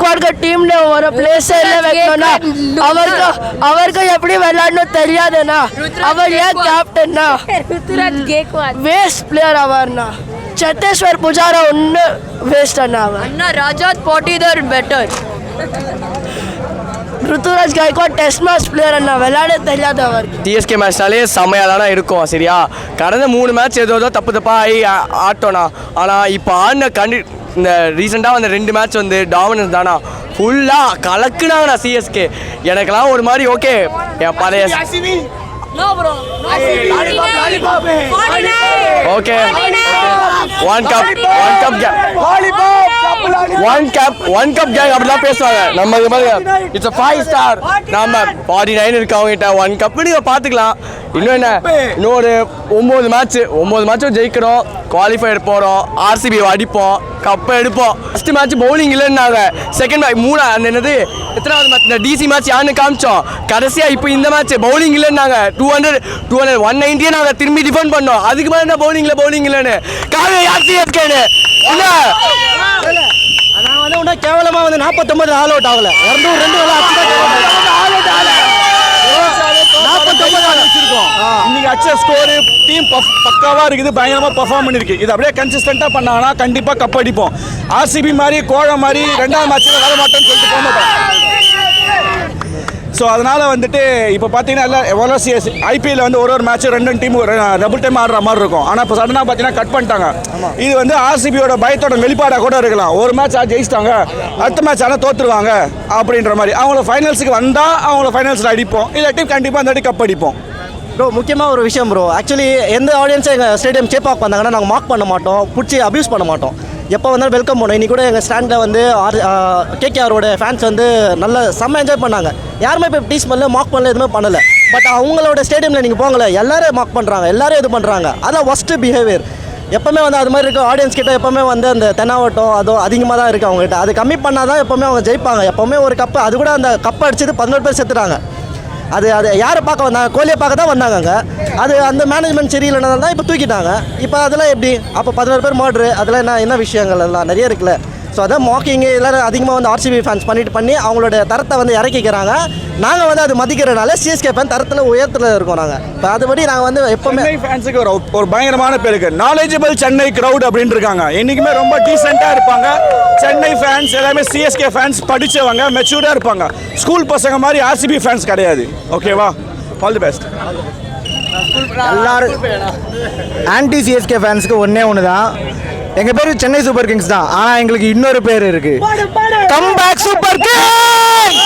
गायकवाड का टीम ने और प्लेस வைக்கணும்னா அவருக்கு எப்படி விளையாடணும் தெரியாதுண்ணா. அவர் ஏன் கேப்டன்னா ருத்துராஜ் கேக்வாட் வேஸ்ட் பிளேயர் அவர்னா. சத்தேஸ்வர் புஜாரா ஒன்று வேஸ்ட் அண்ணா. அண்ணா Rajat Patidar better. Ruturaj Gaikwad test match player அண்ணா, விளையாட தெரியாது அவருக்கு. சிஎஸ்கே மேட்ச்னாலே செம்மையாக தானே இருக்கும் சரியா. கடந்த 3 மேட்ச் ஏதோ தப்பாக ஆகி ஆட்டோண்ணா. ஆனால் இப்போ ஆடின இந்த ரீசெண்டாக வந்த 2 மேட்ச் வந்து டாமினன்ஸ் தானா, ஃபுல்லாக கலக்குனாங்கண்ணா சிஎஸ்கே. எனக்கெல்லாம் ஒரு மாதிரி ஓகே பழைய ஓகே ஒன் கப் கேங் அப்படிலாம் பேசுவாங்க. நம்ம இட்ஸ் 5 ஸ்டார் நம்ம 49 இருக்கு அவங்ககிட்ட 1 கப் நீங்கள் பார்த்துக்கலாம். இன்னும் என்ன, இன்னொரு 9 மேட்சும் ஜெயிக்கிறோம், குவாலிஃபைடு போகிறோம், ஆர்சிபி அடிப்போம், கப்பை எடுப்போம். ஃபஸ்ட்டு மேட்ச் பவுலிங் இல்லைன்னாங்க, செகண்ட் மேட்ச் 3 அந்த என்னது எத்தனாவது மேட்ச் இந்த டிசி மேட்ச் யாருன்னு காமிச்சோம். கடைசியாக இப்போ இந்த மேட்ச் பவுலிங் இல்லைன்னாங்க. 190 நாங்கள் திரும்பி டிஃபெண்ட் பண்ணோம். அதுக்கு மேலே என்ன பவுலிங் இல்லைன்னு காலையில் யார் சிஎஸ்கேன்னு இல்லை. நான் வந்து ஒன்றும் கேவலமாக வந்து 49 ஆல் அவுட் ஆகலை. 202 ஆல் அவுட் ஆகலை. 49 ஆல் வச்சிருக்கோம். இன்னைக்கு அச்ச ஸ்கோரு டீம் பக்காவாக இருக்குது, பயங்கரமாக பர்ஃபார்ம் பண்ணியிருக்கு. இது அப்படியே கன்சிஸ்டண்ட்டாக பண்ணாங்கன்னா கண்டிப்பாக கப் அடிப்போம். ஆர்சிபி மாதிரி கோழை மாதிரி 2வது மேட்ச்சில் வர மாட்டேன்னு சொல்லிட்டு போக மாட்டோம். ஸோ அதனால் வந்துட்டு இப்போ பார்த்தீங்கன்னா எல்லாம் எவ்வளோ ஐபிஎல்ல வந்து ஒரு மேட்ச் 2 டீம் டபுள் டைம் ஆடுற மாதிரி இருக்கும். ஆனால் இப்போ சடனாக பார்த்தீங்கன்னா கட் பண்ணிட்டாங்க. இது வந்து ஆர்சிபியோட பயத்தோட வெளிப்பாடாக கூட இருக்கலாம். ஒரு மேட்ச் ஜெயிச்சிட்டாங்க, அடுத்த மேட்ச் ஆனால் தோற்றுருவாங்க அப்படின்ற மாதிரி. அவங்கள ஃபைனல்ஸுக்கு வந்தால் அவங்கள ஃபைனல்ஸில் அடிப்போம், இல்லாட்டி கண்டிப்பாக அந்த கப் அடிப்போம். ப்ரோ முக்கியமாக ஒரு விஷயம் ப்ரோ, ஆக்சுவலி எந்த ஆடியன்ஸும் எங்கள் ஸ்டேடியம் சேப்பாக் வந்தாங்கன்னா நாங்கள் மார்க் பண்ண மாட்டோம், பிடிச்சி அப்யூஸ் பண்ண மாட்டோம். எப்போ வந்தாலும் வெல்கம் பண்ணோம். இன்றைக்கி கூட எங்கள் ஸ்டாண்டில் வந்து கேகேஆரோட ஃபேன்ஸ் வந்து நல்ல செம்ம என்ஜாய் பண்ணாங்க. யாருமே இப்போ டீஸ் பண்ணல, மார்க் பண்ணல, எதுவுமே பண்ணலை. பட் அவங்களோட ஸ்டேடியமில் நீங்கள் போங்களேன், எல்லோரும் மார்க் பண்ணுறாங்க, எல்லோரும் இது பண்ணுறாங்க. அதான் ஒஸ்ட்டு பிஹேவியர். எப்போவுமே வந்து அது மாதிரி இருக்கும். ஆடியன்ஸ் கிட்ட எப்போவுமே வந்து அந்த தென்னாவட்டம் அதுவும் அதிகமாக தான் இருக்குது அவங்ககிட்ட. அது கம்மி பண்ணால் தான் எப்போவுமே அவங்க ஜெயிப்பாங்க. எப்போவுமே ஒரு கப்பு, அது கூட அந்த கப்பை அடிச்சது 11 பேர் செத்துறாங்க. அது யாரை பார்க்க வந்தாங்க? கோலியை பார்க்க தான் வந்தாங்க அங்கே. அது அந்த மேனேஜ்மெண்ட் சரியில்லைனால தான் இப்போ தூக்கிட்டாங்க. இப்போ அதெல்லாம் எப்படி? அப்போ 11 பேர் மர்டரு, அதெல்லாம் என்ன விஷயங்கள் எல்லாம் நிறைய இருக்குல்ல. ஸோ அதான் மாக்கிங்கு எல்லோரும் அதிகமாக வந்து ஆர்சிபி ஃபேன்ஸ் பண்ணி அவங்களோட தரத்தை வந்து இறக்கிக்கிறாங்க. நாங்கள் வந்து அது மதிக்கிறனால சிஎஸ்கே ஃபேன் தரத்தில் உயரத்தில் இருக்கோம். நாங்கள் இப்போ அதுபடி நாங்கள் வந்து எப்போவுமே ஃபேன்ஸுக்கு ஒரு பயங்கரமான பேர் இருக்குது, நாலேஜபிள் சென்னை க்ரௌட் அப்படின்னு இருக்காங்க. என்றைக்குமே ரொம்ப டீசெண்டாக இருப்பாங்க. சென்னை ஃபேன்ஸ் எல்லாமே சிஎஸ்கே ஃபேன்ஸ் படித்தவங்க, மெச்சூர்டாக இருப்பாங்க. ஸ்கூல் பசங்க மாதிரி ஆர்சிபி ஃபேன்ஸ் கிடையாது. ஓகேவா? All the best. எல்லாரும் ஆன்டி சிஎஸ்கே ஃபேன்ஸுக்கு ஒன்று தான், எங்கள் பேர் சென்னை சூப்பர் கிங்ஸ் தான். ஆனால் எங்களுக்கு இன்னொரு பேர் இருக்கு, கம்பேக் சூப்பர் கிங்ஸ்.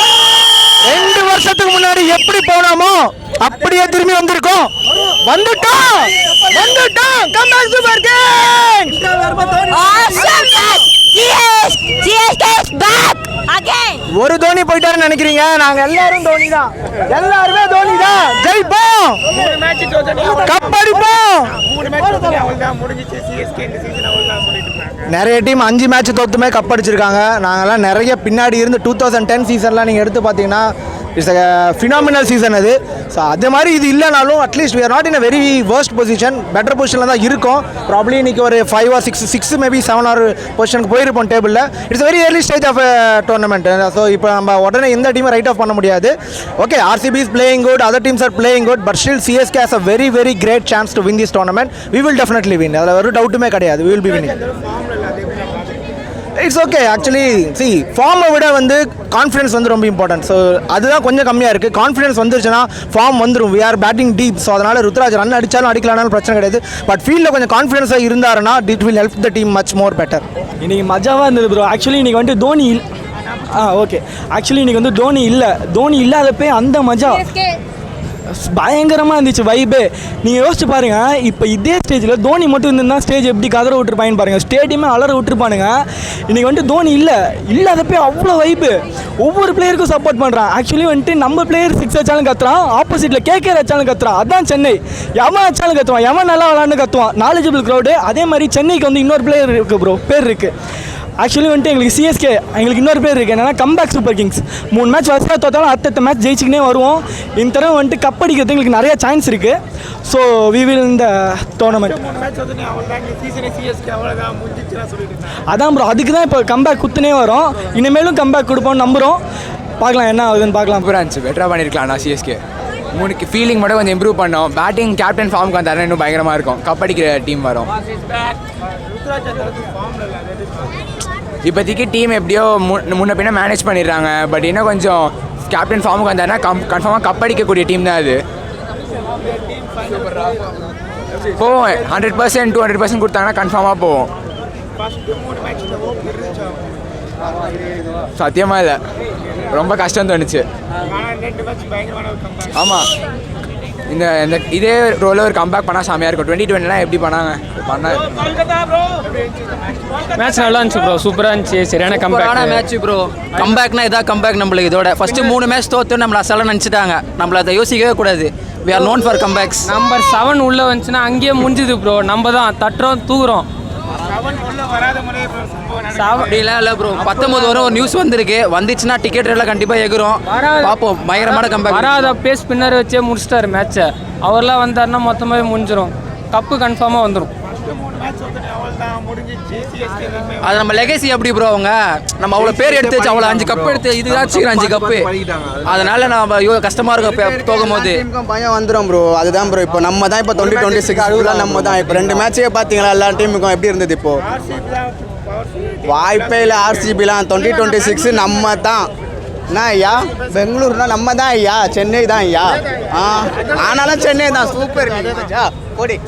2 வருஷத்துக்கு முன்னாடி எப்படி போனோமோ அப்படியே திரும்பி வந்துட்டோம். Comeback super Kings. ஒரு தோனி போயிட்டாருன்னு நினைக்கிறீங்க? நாங்க எல்லாரும் தோனி தான், எல்லாருமே தோனி தான். ஜெயிப்போம், கப் அடிப்போம். நிறைய டீம் 5 மேட்ச் தோத்துமே கப் அடிச்சிருக்காங்க. நாங்கெல்லாம் நிறைய பின்னாடி இருந்து 2010 சீசன்லாம் நீங்கள் எடுத்து பார்த்தீங்கன்னா இட்ஸ் அ ஃபினாமினல் சீசன் அது. ஸோ அதே மாதிரி இது இல்லைனாலும் at least we are not in a very worst position, better பொசிஷனில் தான் இருக்கும். ப்ராப்ளி இன்றைக்கி ஒரு 5 or 6 மேபி 7 or பொசிஷனுக்கு போயிருப்போம் டேபிளில். It's very early stage of tournament. So இப்போ நம்ம உடனே எந்த டீமை ரைட் ஆஃப் பண்ண முடியாது. Okay, RCB is playing good, other teams are playing good, but still CSK has a very very great chance to win this tournament. We will definitely win, அதில் ஒரு டவுட்டுமே கிடையாது. We will be winning. It's okay. Actually ஃபார்மை விட வந்து confidence வந்து ரொம்ப important. So அதுதான் கொஞ்சம் கம்மியாக இருக்குது. கான்ஃபிடன்ஸ் வந்துருச்சுன்னா ஃபார்ம் வந்துடும். We are batting deep. So அதனால் ருத்ராஜ் ரன் அடித்தாலும் அடிக்கலானாலும் பிரச்சனை கிடையாது. பட் ஃபீல்டில் கொஞ்சம் கான்ஃபிடன்ஸாக இருந்தாருன்னா it will help the team much more better. இன்றைக்கி மஜாவாக இருந்தது ப்ரோ. ஆக்சுவலி இன்றைக்கி வந்துட்டு தோனி ஓகே, ஆக்சுவலி இன்றைக்கி வந்து தோனி இல்லாதப்பே அந்த மஜா பயங்கரமாக இருந்துச்சு வைபே. நீங்கள் யோசிச்சு பாருங்கள், இப்போ இதே ஸ்டேஜில் தோனி மட்டும் இருந்தால் ஸ்டேஜ் எப்படி கதற விட்டுருப்பாங்கன்னு பாருங்கள். ஸ்டேடியமே அலற விட்டுருப்பானுங்க. இன்றைக்கி வந்துட்டு தோனி இல்லாதப்போ அவ்வளோ வைப்பு. ஒவ்வொரு பிளேயருக்கும் சப்போர்ட் பண்ணுறான். ஆக்சுவலி வந்துட்டு நம்ம பிளேயர் 6 வச்சாலும் கத்துறான், ஆப்போசிட்டில் கேகேஆர் வச்சாலும் கத்துறான். அதான் சென்னை. எவன் வச்சாலும் கத்துவான், எவன் நல்லா விளாண்டு கத்துவான். Knowledgeable crowd. அதே மாதிரி சென்னைக்கு வந்து இன்னொரு பிளேயர் இருக்குது ப்ரோ, பேர் இருக்குது ஆக்சுவலி வந்துட்டு எங்களுக்கு சிஎஸ்கே எங்களுக்கு இன்னொரு பேர் இருக்குது என்னன்னா கம்பேக் சூப்பர் கிங்ஸ். 3 மேட்ச் வரிசையாக தோத்தாலும் அடுத்த மேட்ச் ஜெயிச்சுக்கினே வருவோம். இந்த தடவை வந்துட்டு கப் அடிக்கிறது எங்களுக்கு நிறைய சான்ஸ் இருக்குது. ஸோ வி வில் இந்த டோர்னமெண்ட். அதான் ப்ரோ, அதுக்கு தான் இப்போ கம்பேக் குத்துனே வரும். இனிமேலும் கம்பேக் கொடுப்போம்னு நம்புகிறோம். பார்க்கலாம் என்ன ஆகுதுன்னு பார்க்கலாம். பிரான்ச் பெட்டராக பண்ணியிருக்கலாம். நான் சிஎஸ்கே 3 ஃபீலிங் மட்டும் கொஞ்சம் இம்ப்ரூவ் பண்ணோம். பேட்டிங் கேப்டன் ஃபார்முக்கு வந்தாருன்னா இன்னும் பயங்கரமாக இருக்கும். கப் அடிக்கிற டீம் வரும். இப்போதைக்கு டீம் எப்படியோ முன்ன பின்ன மேனேஜ் பண்ணிடுறாங்க. பட் இன்னும் கொஞ்சம் கேப்டன் ஃபார்முக்கு வந்தாருன்னா கன்ஃபார்மாக கப் அடிக்கக்கூடிய டீம் தான் அது. போவோம் 100% 200% கொடுத்தாங்கன்னா கன்ஃபார்மாக போவோம். சத்தியமாக இல்லை, ரொம்ப கஷ்டம் தோணுச்சு. ஆமாம், இந்த இதே ரோலில் ஒரு கம்பேக் பண்ணால் செமையாக இருக்கும். 2020 எப்படி பண்ணாங்க மேட்ச் நல்லா இருந்துச்சு ப்ரோ, சூப்பராக இருந்துச்சு. சரியான கம்பேக் மேட்ச் ப்ரோ. கம்பேக்னா இதான் கம்பேக் நம்மளுக்கு. இதோட ஃபஸ்ட்டு 3 மேட்ச் தோற்று நம்மளை அசலாக நினச்சிட்டாங்க. நம்மளை அதை யோசிக்கவே கூடாது. We are known for comebacks. Number 7 உள்ளே வந்துச்சுன்னா அங்கேயே முடிஞ்சுது ப்ரோ. நம்ம தான் தட்டுறோம் தூக்குறோம். அப்படிலாம் இல்லை ப்ரோ. 19 வரும் ஒரு நியூஸ் வந்திருக்கு. வந்துச்சுன்னா டிக்கெட் எல்லாம் கண்டிப்பாக எகுறோம். பார்ப்போம். பயங்கரமான கம்பேக். வராத பேஸ் பின்னர் வச்சே முடிச்சிட்டாரு மேட்சை. அவர்லாம் வந்தாருன்னா மொத்தமாகவே முடிஞ்சிடும். கப்பு கன்ஃபார்மாக வந்துடும். அது நம்ம லெகசி அப்படி ப்ரோ. அவங்க நம்ம அவ்வளோ பேர் எடுத்து வச்சு அவ்வளோ 5 கப் எடுத்து இதுதாச்சும் 5 கப்பு. அதனால நம்ம கஷ்டமாக இருக்கும் போகும்போது. பயம் வந்துடும் ப்ரோ. அதுதான் ப்ரோ. இப்போ நம்ம தான் இப்போ 2026 நம்ம தான். இப்போ 2 மேட்சே பார்த்தீங்களா எல்லா டீமுக்கும் எப்படி இருந்தது? இப்போ வாய்ப்பே இல்லை. ஆர்சிபிலாம் 2026 நம்ம தான். என்ன ஐயா, பெங்களூர்னா நம்ம தான் ஐயா, சென்னை தான் ஐயா. ஆனாலும் சென்னை தான் சூப்பர் போடி.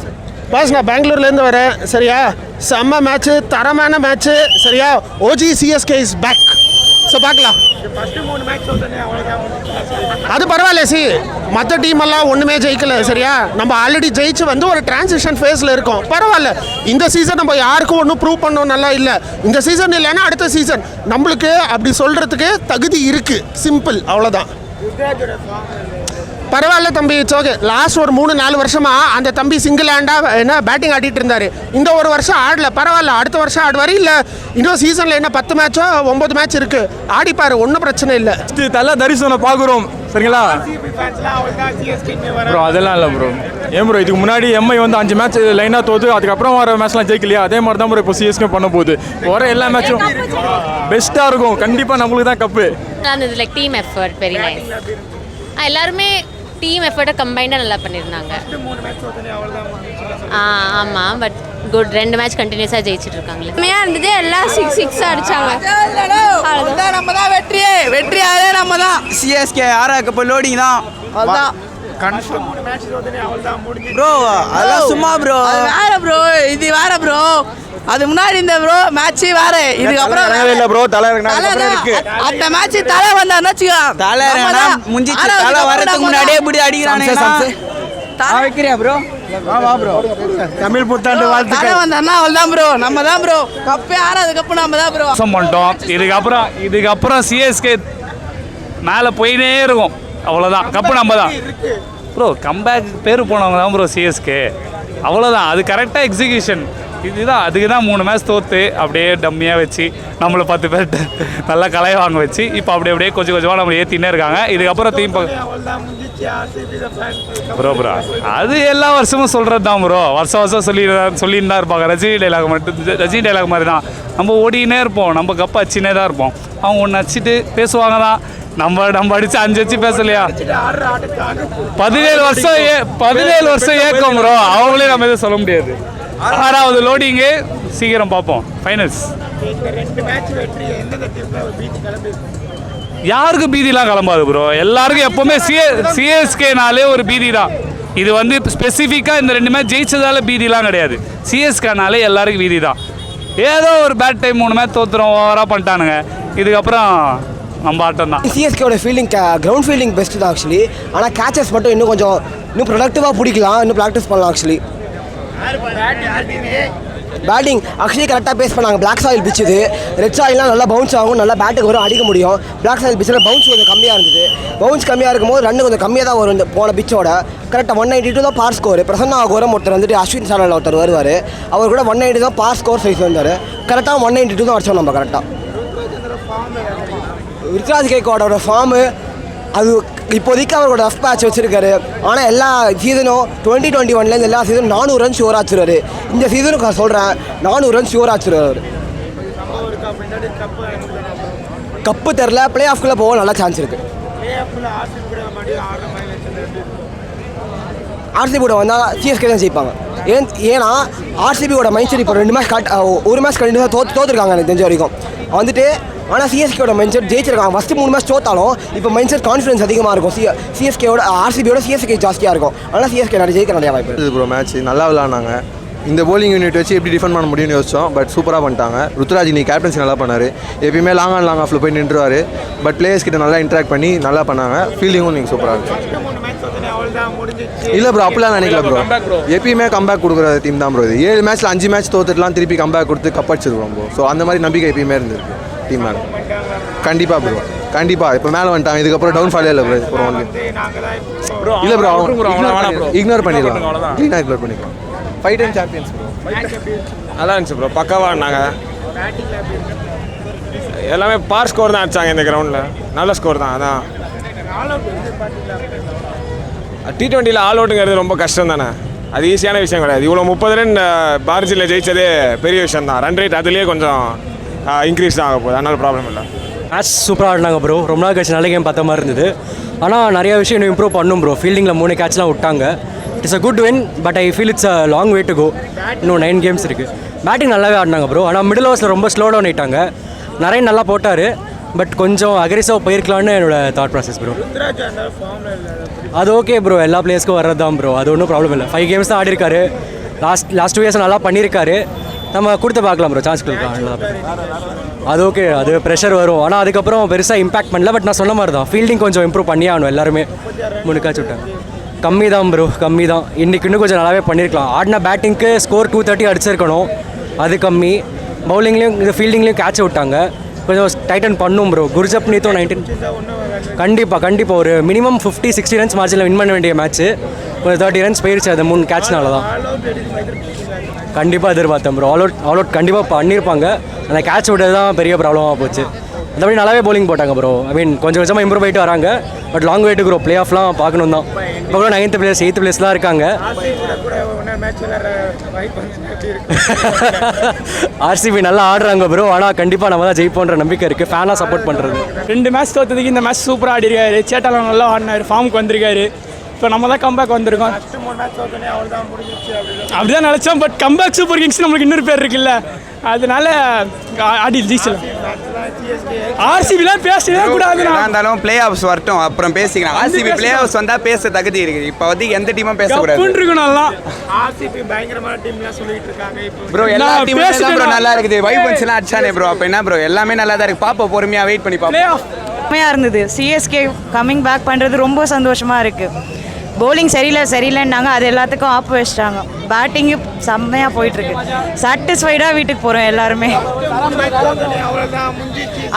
பாஸ், நான் பெங்களூர்லேருந்து வரேன். சரியா, செம்ம மேட்ச்சு, தரமான மேட்ச்சு. சரியா, OG CSK is back. So பார்க்கலாம். அது பரவாயில்ல. மற்ற டீம் எல்லாம் ஒன்றுமே ஜெயிக்கல. சரியா, நம்ம ஆல்ரெடி ஜெயிச்சு வந்து ஒரு டிரான்சிஷன் ஃபேஸில் இருக்கோம். பரவாயில்ல. இந்த சீசன் நம்ம யாருக்கும் ஒன்றும் ப்ரூவ் பண்ணோம் நல்லா இல்லை. இந்த சீசன் இல்லைன்னா அடுத்த சீசன் நம்மளுக்கு அப்படி சொல்கிறதுக்கு தகுதி இருக்குது. சிம்பிள், அவ்வளோதான். பரவாயில்ல தம்பி, இட்ஸ் ஓகே. லாஸ்ட் ஒரு 3-4 வருஷமாக அந்த தம்பி சிங்கிள் ஹேண்டாக என்ன பேட்டிங் ஆடிட்டு இருந்தார். இந்த ஒரு வருஷம் ஆடல. பரவாயில்ல, அடுத்த வருஷம் ஆடுவார். இல்லை இன்னும் சீசனில் என்ன 10 மேட்சோ 9 மேட்ச் இருக்குது, ஆடிப்பார். ஒன்றும் பிரச்சனை இல்லை. தலை தரிசனம் பார்க்குறோம். சரிங்களா ப்ரோ? அதெல்லாம் இல்லை ப்ரோ. ஏன் ப்ரோ, இதுக்கு முன்னாடி எம்ஐ வந்து 5 மேட்ச் லைனாக தோற்று அதுக்கப்புறம் வர மேட்ச்லாம் ஜெயிக்கலையா? அதே மாதிரி தான் ப்ரோ இப்போ சிஎஸ்கே பண்ண போகுது. வர எல்லா மேட்சும் பெஸ்ட்டாக இருக்கும். கண்டிப்பாக நம்மளுக்கு தான் cup. Like team effort very nice. எல்லாருமே டீம் எஃபர்ட்டை கம்பைண்டாக நல்லா பண்ணியிருந்தாங்க. ஆமாம், பட் குட். 2 மேட்ச் கண்டினியூஸாக ஜெயிச்சுட்டு இருக்காங்களே. உண்மையாக இருந்தது. எல்லாம் 6 அடிச்சாங்க. நம்ம தான் வெற்றியாவே நம்ம தான். சிஎஸ்கே ஆறாக்கு இப்போ லோடிங் தான். அதுதான் கன்ஃபார்ம் ப்ரோ. அதெல்லாம் சும்மா ப்ரோ. வேற ப்ரோ, இது வேற ப்ரோ. அது முன்னாடி இந்த ப்ரோ மேட்ச் வேற. இதுக்கப்புறம் இல்லை ப்ரோ, தலை இருக்கு. அந்த மேட்ச் தலை வந்தாருன்னு வச்சுக்கோ. தலை முடிஞ்சிச்சு. தலை வரதுக்கு முன்னாடியே இப்படி அடிக்கிறானுங்க. வைக்கிறியா ப்ரோ? ப்ரோ தமிழ் புத்தாண்டு வாழ்த்து. தலை வந்தாருன்னா அவள் தான் ப்ரோ. நம்ம தான் ப்ரோ. கப்பே ஆறாவது கப்பு நம்ம தான் ப்ரோ. பண்ணிட்டோம். இதுக்கப்புறம் சிஎஸ்கே மேலே போயினே இருக்கும். அவ்வளோதான், கப்பு நம்ம தான் ப்ரோ. கம்பேக் பேர் போனவங்க தான் ப்ரோ சிஎஸ்கே. அவ்வளோதான். அது கரெக்டாக எக்ஸிக்யூஷன். இதுதான். அதுக்கு தான் 3 மேட்ச் தோற்று அப்படியே டம்மியாக வச்சு நம்மளை 10 பேர்கிட்ட நல்லா கலையை வாங்க வச்சு இப்போ அப்படியே கொஞ்சம் கொஞ்சமாக நம்மளை ஏற்றினே இருக்காங்க. இதுக்கப்புறம் ப்ரோ அது எல்லா வருஷமும் சொல்கிறது தான் ப்ரோ. வருஷம் சொல்லிட்டு தான் இருப்பாங்க. ரஜினி டைலாக் மாதிரி தான். நம்ம ஓடினே இருப்போம். நம்ம கப்பு அச்சினே தான் இருப்போம். அவங்க ஒன்று அடிச்சுட்டு பேசுவாங்க தான். நம்ம அடிச்சு 5 வச்சு பேசலையா? 17 வருஷம் ஏக்கம் ப்ரோ. அவங்களே நம்ம எதுவும் சொல்ல முடியாது. 6வது லோடிங்கு சீக்கிரம் பார்ப்போம். ஃபைனல்ஸ் யாருக்கும் பீதிலாம் கிளம்பாது ப்ரோ. எல்லாருக்கும் எப்போவுமே சிஎஸ்கேனாலே ஒரு பீதி தான். இது வந்து ஸ்பெசிஃபிக்காக இந்த 2 மேட்ச் ஜெயிச்சதால பீதிலாம் கிடையாது. சிஎஸ்கேனாலே எல்லாருக்கும் பீதி தான். ஏதோ ஒரு பேட் டைம் 3 மேட்ச் தோற்றுறோம், ஓவராக பண்ணிட்டானுங்க. இதுக்கப்புறம் நம்ம ஆட்டம் தான். சிஎஸ்கேவோட ஃபீல்டிங் கிரவுண்ட் ஃபீல்டிங் பெஸ்ட்டு தான் ஆக்சுவலி. ஆனால் கேச்சஸ் மட்டும் இன்னும் ப்ரொடக்டிவாக பிடிக்கலாம். இன்னும் ப்ராக்டிஸ் பண்ணலாம் ஆக்சுவலி. பேட்டிங் ஆக்சுவலி கரெக்டாக பேஸ் பண்ணாங்க. பிளாக் சாயில் பிச் இது. ரெட் சாயில்லாம் நல்லா பவுன்ஸ் ஆகும், நல்லா பேட்டுக்கு வரும், அடிக்க முடியும். பிளாக் சாயில் பிச்சில் பவுன்ஸ் கொஞ்சம் கம்மியாக இருந்தது. பவுன்ஸ் கம்மியாக இருக்கும்போது ரன் கொஞ்சம் கம்மியாக தான் வரும் இந்த போன பிச்சோட. கரெக்டாக 192 தான் பார் ஸ்கோர். பிரசன்னா கோரம் ஒருத்தர் வந்துட்டு அஸ்வின் சாரல் ஒருத்தர் வருவார், அவர் கூட 190 தான் பார் ஸ்கோர் சைஸ் வந்தார். கரெக்டாக 192 தான் அடிச்சோம் நம்ம கரெக்டாக. ருத்ராஜ் கேக்வாடோட ஃபார்மு அது இப்போதைக்கு அவரோட ரஃப் பேட்ச் வச்சிருக்காரு. ஆனால் எல்லா சீசனும் 2021 எல்லா சீசனும் 400 ரன் ஷோர் ஆச்சுருவார். இந்த சீசனுக்கு நான் சொல்கிறேன் 400 ரன் ஷோர் ஆச்சுருவார். கப்பு தெரில, பிளே ஆஃப்குள்ளே போக நல்ல சான்ஸ் இருக்குது. ஆர்சிபி கூட வந்தால் சிஎஸ்கே தான் ஜெயிப்பாங்க. ஏன்னா ஆர்சிபியோட மைண்ட் செட் இப்போ 2 மேட்ச் ஒரு மேட்ச் கண்டிப்பாக தோற்றுருக்காங்க எனக்கு தெரிஞ்ச வரைக்கும் வந்துட்டு. ஆனால் சிஎஸ்கேயோட மைண்ட் செட் ஜெயிச்சிருக்காங்க. ஃபஸ்ட்டு 3 மேட்ச் தோத்தாலும் இப்போ மைண்ட் செட் கான்ஃபிடன்ஸ் அதிகமாக இருக்கும். சிஎஸ்கேயோட ஆர்சிபியோட சிஎஸ்கே ஜாஸ்தியாக இருக்கும். ஆனால் சிஎஸ்கே ஜெயிக்க நிறைய வாய்ப்பு இது ப்ரோ. மேட்ச் நல்லா விளாட்னாங்க. இந்த போலிங் யூனிட் வச்சு எப்படி டிஃபெண்ட் பண்ண முடியும்னு யோசிச்சோம். பட் சூப்பராக பண்ணிட்டாங்க. ருத்ராஜ் நீ கேப்டன்சி நல்லா பண்ணார். எப்பயுமே லாங் ஆஃபில் போய் நின்றுவார். பட் பிளேயர்ஸ் கிட்ட நல்லா இன்ட்ராக்ட் பண்ணி நல்லா பண்ணாங்க. ஃபீல்டிங்கும் நீங்கள் சூப்பராக இருந்துச்சு. இல்லை ப்ரோ, அப்படிலாம் நினைக்கல ப்ரோ. எப்பயுமே கம்பேக் கொடுக்குற டீம் தான் ப்ரோ இது. 7 மேட்ச்சில் 5 மேட்ச் தோத்துட்டுலாம் திருப்பி கம்பேக் கொடுத்து கப் அடிச்சிருக்கோம் ப்ரோ. ஸோ அந்த மாதிரி நம்பிக்கை எப்பயுமே இருந்திருக்கு டீம் மேலே. கண்டிப்பாக ப்ரோ, கண்டிப்பாக. இப்போ மேலே வந்துட்டாங்க, இதுக்கப்புறம் டவுன் ஃபாலே இல்லை ப்ரோ. இப்போ ஒன்லி இல்லை ப்ரோ, இக்னோர் பண்ணிடலாம், க்ளீனாக இக்னோர் பண்ணிக்கலாம். 5 டைம் சாம்பியன்ஸ் ப்ரோ. நல்லா இருந்துச்சு ப்ரோ, பக்காவாக ஆடினாங்க. எல்லாமே பார் ஸ்கோர் தான் அடித்தாங்க இந்த கிரவுண்டில். நல்ல ஸ்கோர் தான். அதான் T20 ஆல் அவுட்டுங்கிறது ரொம்ப கஷ்டம் தானே. அது ஈஸியான விஷயம் கிடையாது. இவ்வளோ 30 ரன் பாரதியில் ஜெயிச்சதே பெரிய விஷயம் தான். ரன் ரேட் அதுலேயே கொஞ்சம் இன்க்ரீஸ் தான் ஆக போகுது. அதனால ப்ராப்ளம் இல்லை. மேட்ச் சூப்பராக ஆடினாங்க ப்ரோ. ரொம்ப நாள் கழிச்சு நல்ல கேம் பார்த்த மாதிரி இருந்தது. ஆனால் நிறைய விஷயம் இன்னும் இம்ப்ரூவ் பண்ணும் ப்ரோ. ஃபீல்டிங்கில் 3 கேட்ச்லாம் விட்டாங்க. It's a good win, but I feel it's a long way to go. இன்னும் 9 கேம்ஸ் இருக்குது. பேட்டிங் நல்லாவே ஆடினாங்க ப்ரோ. ஆனால் மிடில் ஓவர்ஸில் ரொம்ப ஸ்லோ டவுன் ஆகிட்டாங்க. நிறைய நல்லா போட்டார், பட் கொஞ்சம் அக்ரெசிவாக போயிருக்கலான்னு என்னோட தாட் ப்ராசஸ் ப்ரோ. அது ஓகே ப்ரோ, எல்லா பிளேயர்ஸ்க்கும் வர்றது தான் ப்ரோ. அது ஒன்றும் ப்ராப்ளம் இல்லை. 5 கேம்ஸ் தான் ஆடிருக்காரு. லாஸ்ட் 2 இயர்ஸ் நல்லா பண்ணியிருக்காரு. நம்ம கொடுத்து பார்க்கலாம் ப்ரோ, சான்ஸ் கொடுக்கலாம். அது ஓகே, அது ப்ரெஷர் வரும். ஆனால் அதுக்கப்புறம் பெருசாக இம்பாக்ட் பண்ணல. பட் நான் சொன்ன மாதிரி தான் ஃபீல்டிங் கொஞ்சம் இம்ப்ரூவ் பண்ணி ஆகணும். எல்லாருமே 3 கேட்ச் விட்டாங்க. கம்மி தான் ப்ரோ, கம்மி தான். இன்றைக்கி இன்னும் கொஞ்சம் நல்லாவே பண்ணியிருக்கலாம். ஆடின பேட்டிங்க்கு ஸ்கோர் 230 அடிச்சிருக்கணும், அது கம்மி. பவுலிங்லேயும் இது ஃபீல்டிங்லேயும் கேட்ச் விட்டாங்க. கொஞ்சம் டைட்டன் பண்ணும் ப்ரோ. குர்ஜப்னீத்தும் 19 கண்டிப்பாக ஒரு மினிமம் 50-60 ரன்ஸ் மார்ஜினில் வின் பண்ண வேண்டிய மேட்ச்சு. ஒரு 30 ரன்ஸ் போயிடுச்சு அது 3 கேட்ச்னால தான். கண்டிப்பாக எதிர்பார்த்தேன் ப்ரோ. ஆல் அவுட் கண்டிப்பாக பண்ணியிருப்பாங்க. அந்த கேட்ச் விட்டது தான் பெரிய ப்ராப்ளமாக போச்சு. மற்றபடி நல்லாவே bowling போட்டாங்க ப்ரோ. ஐ மீன் கொஞ்சம் கொஞ்சமாக இம்ப்ரூவ் ஆகிட்டு வராங்க. But long wait bro. Play ஆஃப்லாம் பார்க்கணும் தான். இப்போ கூட 9th பிளேஸ் 8th பிளேஸ்லாம் இருக்காங்க. ஆர்சிபி நல்லா ஆடுறாங்க ப்ரோ. ஆனால் கண்டிப்பாக நம்ம தான் ஜெயிப்போன்ற நம்பிக்கை இருக்குது. ஃபேனாக சப்போர்ட் பண்ணுறது. 2 மேட்ச் தோற்றதுக்கு இந்த மேட்ச் சூப்பராக ஆடிருக்காரு. சேட்டாலாம் நல்லா ஆடினார், ஃபார்முக்கு வந்திருக்காரு. இப்போ நம்ம தான் கம்பேக் வந்திருக்கோம். அப்படிதான் நினச்சோம். பட் கம்பேக் சூப்பர் கிங்ஸ் நம்மளுக்கு இன்னொரு பேர் இருக்குல்ல, அதனால ஆடி ஜெயிச்சலாம். ஆர்சிபிலாம் பேசவே கூடாது. இருந்தாலும் பிளே ஆஃப்ஸ் வரட்டும், அப்புறம் பேசிக்கலாம். ஆர்சிபி பிளே ஆஃப்ஸ் வந்தால் பேச தகுதி இருக்குது. இப்போ வந்து எந்த டீமும் பேசக்கூடாது. ஆர்சிபி பயங்கரமான டீம்லாம் சொல்லிட்டு இருக்காங்க ப்ரோ. எல்லா டீமும் ப்ரோ நல்லா இருக்குது. வைபன்ஸ்லாம் அடிச்சானே ப்ரோ. அப்போ என்ன ப்ரோ, எல்லாமே நல்லா தான் இருக்குது. பாப்போம், பொறுமையாக வெயிட் பண்ணி பார்ப்போம். செம்மையாக இருந்தது. சிஎஸ்கே கம்மிங் பேக் பண்ணுறது ரொம்ப சந்தோஷமாக இருக்குது. பவுலிங் சரியில்லைன்னாங்க, அது எல்லாத்துக்கும் ஆப்பு வச்சிட்டாங்க. பேட்டிங்கு செம்மையாக போயிட்டுருக்கு. சாட்டிஸ்ஃபைடாக வீட்டுக்கு போகிறோம் எல்லாருமே.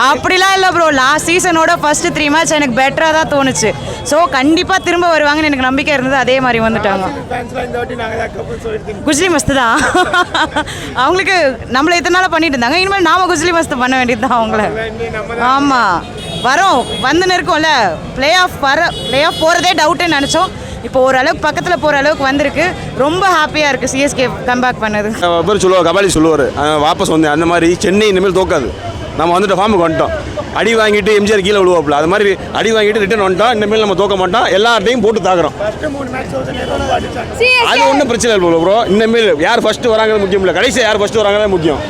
அப்படிலாம் இல்லை ப்ரோ. லாஸ்ட் சீசனோட ஃபஸ்ட்டு 3 மேட்ச் எனக்கு பெட்டராக தான் தோணுச்சு. ஸோ கண்டிப்பாக திரும்ப வருவாங்கன்னு எனக்கு நம்பிக்கை இருந்தது. அதே மாதிரி வந்துட்டாங்க. குஜ்லி மஸ்து தான். அவங்களுக்கு நம்மளை இத்தனை நாளாக பண்ணிட்டு இருந்தாங்க. இனிமேல் நாம குஜ்லி மஸ்து பண்ண வேண்டியது தான் அவங்கள. ஆமாம், வரோம், வந்துன்னு இருக்கோம்ல. பிளே ஆஃப் போகிறதே டவுட்டுன்னு நினச்சோம். இப்போ ஓரளவுக்கு பக்கத்தில் போகிற அளவுக்கு வந்திருக்கு. ரொம்ப ஹாப்பியாக இருக்குது சிஎஸ்கே கம்பேக் பண்ணது. பேர் சொல்லுவார், கபாலி சொல்லுவார், வாபஸ் வந்து அந்த மாதிரி சென்னை இனிமேல் தோக்காது. நம்ம வந்துட்டு ஃபார்முக்கு வந்துட்டோம். அடி வாங்கிட்டு எம்ஜிஆர் கீழே விழுவாப்புல, அது மாதிரி அடி வாங்கிட்டு ரிட்டர்ன் வந்துட்டோம். இனிமேல் நம்ம தோக்க மாட்டோம். எல்லார்ட்டையும் போட்டு தாக்குறோம். அது ஒன்றும் பிரச்சனை இல்லை ப்ரோ. இனிமேல் யார் ஃபஸ்ட்டு வராங்கிறது முக்கியம் இல்லை, கடைசி யார் ஃபஸ்ட்டு வராங்கிறதே முக்கியம்.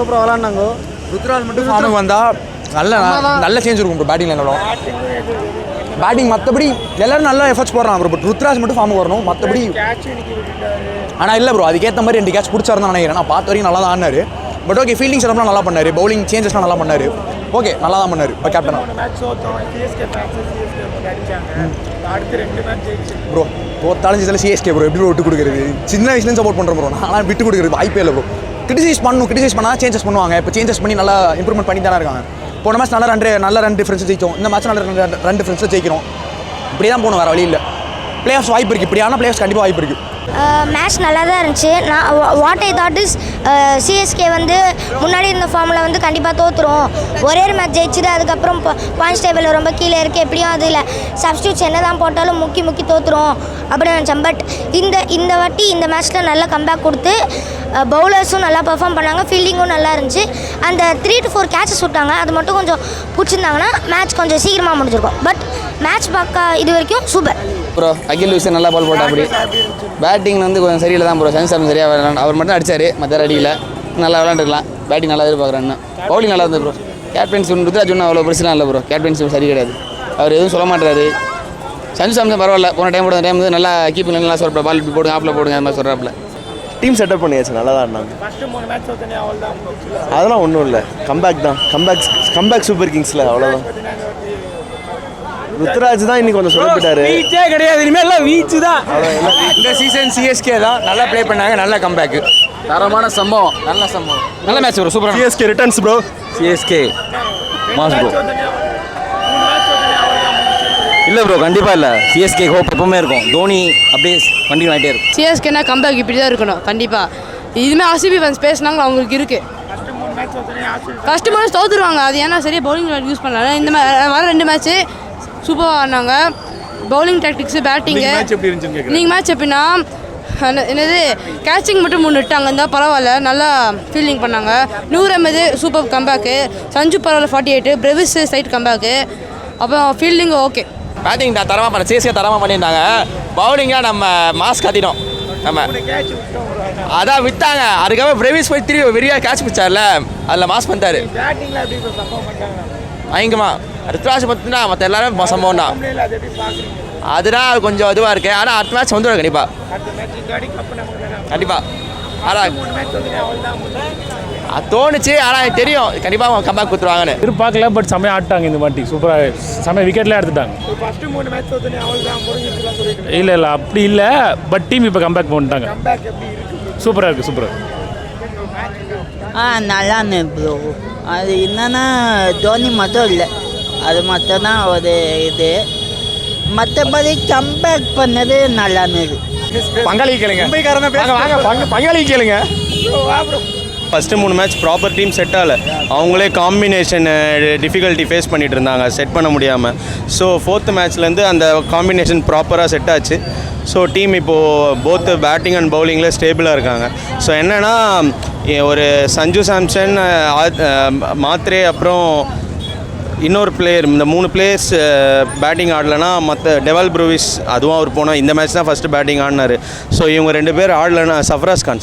சூப்பராக விளாட்னாங்க. ருத்ராஜ் மட்டும் ஃபார்முக்கு வந்தால் நல்ல சேஞ்ச் இருக்கும் ப்ரோ. பேட்டிங் மற்றபடி எல்லோரும் நல்லா எஃபர்ட்ஸ் போடுறாங்க ப்ரோ. பட் ருத்ராஜ் மட்டும் ஃபார்முக்கு வரணும். மற்றபடி ஆனால் இல்லை ப்ரோ, அதுக்கேற்ற மாதிரி 2 கேட்ச் பிடிச்சாருன்னு நினைக்கிறேன். நான் பார்த்த வரைக்கும் நல்லா தான் ஆடினார். பட் ஓகே, ஃபீல்டிங் செட்டப்லாம் நல்லா பண்ணார். பவுலிங் சேஞ்சஸ்லாம் நல்லா பண்ணார். ஓகே, நல்லா தான் பண்ணார். இப்போ கேப்டனா ப்ரோ தோத்தாலும் சிஎஸ்கே ப்ரோ. எப்படி விட்டு கொடுக்குறது? சின்ன வயசுலேருந்து சப்போர்ட் பண்ணுறேன் ப்ரோ. நான் விட்டு கொடுக்குறது வாய்ப்பே இல்லை ப்ரோ. கிரிட்டிசைஸ் பண்ணால் சேஞ்சஸ் பண்ணுவாங்க. இப்போ சேஞ்சஸ் பண்ணி நல்லா இம்ப்ரூவ்மெண்ட் பண்ணி தானே இருக்காங்க. போன மேட்ச் நல்ல ரன் டிஃபரன்ஸ் ஜெயிச்சோம். இந்த மேட்ச் நல்ல ரன் டிஃபரன்ஸில் ஜெயிக்கிறோம். இப்படி தான் போகணும், வேறு வழி இல்லை. பிளே ஆஃப்ஸ் வாய்ப்பு இருக்குது. இப்படியான பிளே ஆஃப்ஸ் கண்டிப்பாக வாய்ப்பு இருக்குது. மேட்ச் நல்லா தான் இருந்துச்சு. நான் what I thought is CSK வந்து முன்னாடி இருந்த ஃபார்மில் வந்து கண்டிப்பாக தோற்றுரும். ஒரே ஒரு மேட்ச் ஜெயிச்சுது, அதுக்கப்புறம் பாயிண்ட்ஸ் டேபிளில் ரொம்ப கீழே இருக்குது. எப்படியும் அதில் சப்ஸ்டியூட்ஸ் என்ன தான் போட்டாலும் முக்கி தோற்றுரும் அப்படின்னு நினச்சேன். பட் இந்த வாட்டி இந்த மேட்ச்சில் நல்லா கம்பேக் கொடுத்து பவுலர்ஸும் நல்லா பெர்ஃபார்ம் பண்ணாங்க. ஃபீல்டிங்கும் நல்லா இருந்துச்சு. அந்த 3 to 4 கேட்சஸ் விட்டாங்க, அது மட்டும் கொஞ்சம் பிடிச்சிருந்தாங்கன்னா மேட்ச் கொஞ்சம் சீக்கிரமாக முடிஞ்சிருக்கும். பட் மேட்ச் பார்க்க இது வரைக்கும் சூப்பர். ப்ரோ அகில் விஷயம் நல்லா பால் போட்டா. அப்படி பேட்டிங் வந்து கொஞ்சம் சரியில்லை தான் ப்ரோ. சஞ்சு சரியாக அவர் மட்டும் அடிச்சார், மற்ற அடியில் நல்லா விளாண்டுருக்கலாம். பேட்டிங் நல்லா எதிர்பார்க்குறேன். பவுலிங் நல்லா இருந்தது ப்ரோ. கேப்டன்சி ருத்ராஜ் ஒன்றும் அவ்வளோ பெருசுலாம் இல்லை ப்ரோ. கேப்டன்சி சரி கிடையாது. அவர் எதுவும் சொல்ல மாட்டாரு. சஞ்சு சாம்சன் பரவாயில்ல, போன டைம் போட டைம் வந்து நல்லா கீப்பிங் நல்லா சொல்கிற பால் இப்படி போடுங்க, ஆப்பில் போடுங்க, அந்த மாதிரி சொல்கிறாப்புல. டீம் செட்டப் பண்ணியாச்சு, நல்லா தான் இருந்தாங்க. அதெல்லாம் ஒன்றும் இல்லை, கம்பேக் தான். கம்பேக் சூப்பர் கிங்ஸில் அவ்வளோதான். ருத்ராஜ் தான் இன்னைக்கு கொஞ்சம் சொல்லிட்டாரு. வீச்சே கிடையாது, இனிமேல் எல்லாம் வீச்சு தான். இந்த சீசன் சிஎஸ்கே தான் நல்லா ப்ளே பண்ணாங்க. நல்ல கம்பேக், தரமான சம்பவம், நல்ல match bro. Super. CSK returns bro. CSK mass bro. இல்லை ப்ரோ, கண்டிப்பாக இல்லை. சிஎஸ்கே ஹோப் எப்பவுமே இருக்கும். தோனி அப்படியே கண்டினியூ ஆகிட்டே இருக்கும். சிஎஸ்கேனா கம்பேக் இப்படி தான் இருக்கணும் கண்டிப்பாக. இதுமாதிரி ஆர்சிபி ஃபேன்ஸ் பேசினாங்க அவங்களுக்கு இருக்குது. ஃபஸ்ட்டு மேட்ச் தோற்றுருவாங்க, அது ஏன்னா சரியாக பவுலிங் யூஸ் பண்ணல. இந்த வர 2 மேட்ச்சு சூப்பராக ஆடினாங்க. Bowling tactics, batting. நீங்கள் மேட்ச் எப்படின்னா என்னது கேட்சிங் மட்டும் 3 விட்டாங்க, இருந்தால் பரவாயில்ல, நல்லா ஃபீல்டிங் பண்ணாங்க. 100 சூப்பர் கம்பேக்கு. சஞ்சு பரவாயில்ல 48, பிரவிஸ் சைட் கம்பேக்கு. அப்புறம் ஃபீல்டிங் ஓகே. பேட்டிங் தரமாக பண்ண சிஎஸ்கே தரமாக பண்ணியிருந்தாங்க. பவுலிங்காக நம்ம மாஸ் கத்திட்டோம். நம்ம அதான் விட்டாங்க. அதுக்கப்புறம் பிரவிஸ் போய் திரும்பி வெறியாக கேட்ச் பிடிச்சார்ல, அதில் மாஸ் பண்ணிட்டாரு பயங்கரமா. ருத்ராஜ் பார்த்தினா மற்ற எல்லாரும் சம்பவம் தான். அதனால் கொஞ்சம் இதுவாக இருக்கு. ஆனால் அடுத்த மேட்ச் வந்துடும் கண்டிப்பாக. ஆனால் அது தோணுச்சு, ஆனால் எனக்கு தெரியும் கண்டிப்பாக கம்பேக் கொடுத்துருவாங்கன்னு. எதிர்பார்க்கல, பட் செம்மையாக ஆட்டாங்க இந்த வாட்டி. சூப்பராக செம்மையாக விக்கெட்லேயே எடுத்துட்டாங்க. இல்லை அப்படி இல்லை, பட் டீம் இப்போ கம்பேக் பண்ணிட்டாங்க. சூப்பராக இருக்குது, சூப்பராக. நல்லா இருந்தது ப்ரோ. அது என்னன்னா தோனி மட்டும் இல்லை, அது மட்டும் தான் ஒரு இது. மற்றபடி கம்பேக் பண்ணது நல்லா இருந்தது. பங்காளி கேளுங்க. பங்காளி கேளுங்க. First 3 match proper team set ஆகல. அவங்களே காம்பினேஷன் டிஃபிகல்ட்டி ஃபேஸ் பண்ணிகிட்டு இருந்தாங்க, செட் பண்ண முடியாமல். ஸோ 4th மேட்ச்லேருந்து அந்த காம்பினேஷன் ப்ராப்பராக செட் ஆச்சு. ஸோ டீம் இப்போது போத் பேட்டிங் அண்ட் பவுலிங்கில் ஸ்டேபிளாக இருக்காங்க. ஸோ என்னென்னா ஒரு சஞ்சு சாம்சன், மாத்ரே, அப்புறம் இன்னொரு பிளேயர், இந்த 3 பிளேயர்ஸ் பேட்டிங் ஆடலைன்னா மற்ற டெவல் ப்ரூவிஸ் அதுவும் அவர் போனால் இந்த மேட்ச் தான் ஃபஸ்ட்டு பேட்டிங் ஆடினார். ஸோ இவங்க 2 பேர் ஆடலைன்னா, சஃப்ராஸ் கான்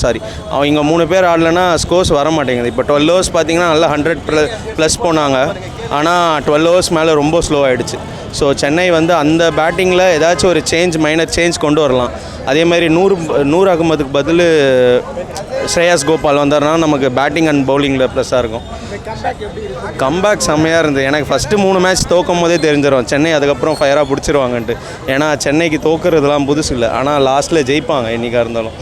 அவங்க 3 பேர் ஆடலைன்னா ஸ்கோர்ஸ் வர மாட்டேங்குது. இப்போ 12 overs பார்த்தீங்கன்னா நல்லா 100+ போனாங்க. ஆனால் 12 overs மேலே ரொம்ப ஸ்லோ ஆகிடுச்சு. ஸோ சென்னை வந்து அந்த பேட்டிங்கில் ஏதாச்சும் ஒரு மைனர் சேஞ்ச் கொண்டு வரலாம். அதே மாதிரி நூர் அகமதுக்கு பதில் ஸ்ரேயாஸ் கோபால் வந்தார்னா நமக்கு பேட்டிங் அண்ட் பவுலிங்கில் ப்ளஸ்ஸாக இருக்கும். கம்பேக் செம்மையாக இருந்தது. எனக்கு ஃபஸ்ட்டு 3 மேட்ச் தோக்கும் போதே தெரிஞ்சிடும் சென்னை அதுக்கப்புறம் ஃபயராக பிடிச்சிருவாங்கன்ட்டு. ஏன்னா சென்னைக்கு தோக்குறதுலாம் புதுசு இல்லை, ஆனால் லாஸ்ட்டில் ஜெயிப்பாங்க என்றைக்காக இருந்தாலும்.